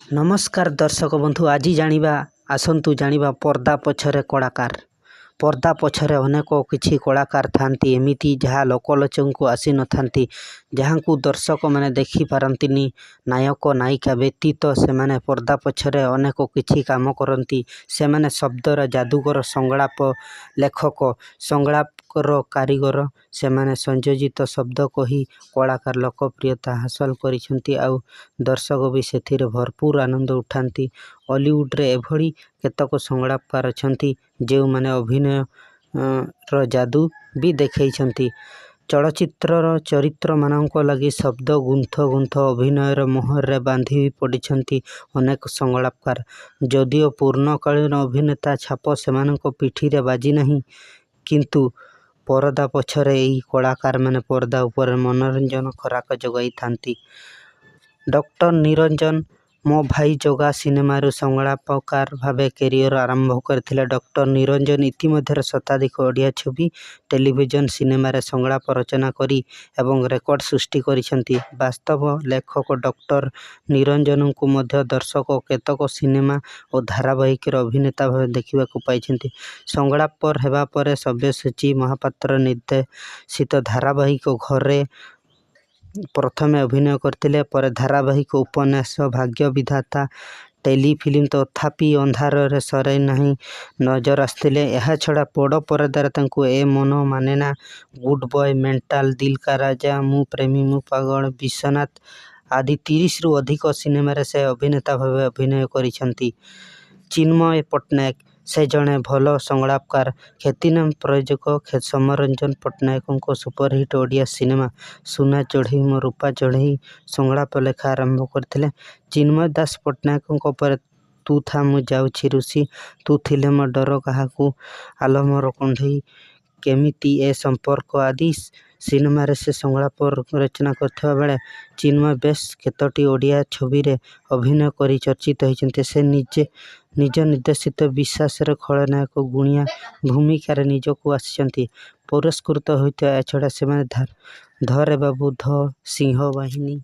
नमस्कार दर्शक बंधु, आज जानिबा आसंतु जानिबा पर्दा पछरे कलाकार। पर्दा पछरे अनेक किछि कलाकार थांती, एमिति जहाँ लोकलोचन को आसी न थांती, जहाँ को दर्शक माने देखि पारंतिनी। नायक नायिका व्यतीत से माने पर्दा पछरे अनेक किछि काम करंती। से माने शब्दर जादूगर, संगलाप लेखक, संगलापर कारीगर, से माने संयोजित शब्द कही कलाकार लोकप्रियता हासिल करिसेंती। आउ दर्शक भी सेथिरे भरपूर आनंद उठाती। हॉलीवुड रे एभली केतक संगलापकार अछंती जे माने अभिनय रो जादू भी देखैछंती। चलचित्रर चरित्र मानक लगी शब्द गुंथ गुंथ अभिनयर मोहर बांधी पड़िछंती अनेक संगलापकार। जदिओ पूर्णकालीन अभिनेता छाप सेमानक पिठीरे बाजी नहीं, किंतु परदा पछरे एही कलाकार माने पर्दा उपर मनोरंजन खराक जगाई थांती। डॉक्टर निरंजन मो भाई जगा सिनेमारू संगलापकार भावे कैरियर आरंभ करथिले। डॉक्टर निरंजन इतिमध्यरे शताधिक ओडिया छवि, टेलीविजन, सिनेमा रे संगलाप रचना करी एवं रेकर्ड सृष्टि करिसेंती। वास्तव लेखक डॉक्टर निरंजन को मध्य दर्शक केतक सिनेमा और धारावाहिक अभिनेता भावे देखिबाकू पाइछंती। संगलापर हेबा परे सब्यसाची महापात्र निर्देशित धारावाहिक घरे प्रथमे अभिनय करथिले। पर धारावाहिक, उपन्यास, भाग्य विधाता, टेलीफिल्म तथापि अंधार रे सरे नहीं नजर आसथिले। एहा छड़ा बड़ परदार तांकु ए मन मानेना, गुड बॉय, मेंटल, दिल का राजा, मु प्रेमी मु पागल, विश्वनाथ आदि 30 रु अधिक सिनेमा रे से अभिनेता भावे अभिनय करिसेंती। चिन्मय पट्टनायक से जड़े भल संगलापकार। ख्यातिनाम प्रयोजक समरंजन पट्टनायक सुपरहिट ओडिया सिनेमा सुना चढ़ई मो रूपा चढ़ई संगलाप लेखा आरंभ करथिले। चिन्मय दास पट्टनायक पर तू था मु जाउछि रुसी, तू थिले मो डर काहाकू, आलो मोर कंढई, केमिति ए संपर्क आदि सिनेमा रे से संगलाप रचना करथिबा बेले चिन्मय बेस केतोटी ओडिया छवि रे अभिनय करी चर्चित होइछन्ते। से निज निर्देशित विश्वास रे खलनायक गुणिया भूमिका रे निजको आसिछन्ती। पुरस्कृत होइता एछड़ा से माने धरे बाबू, ध सिंह बाहिनी।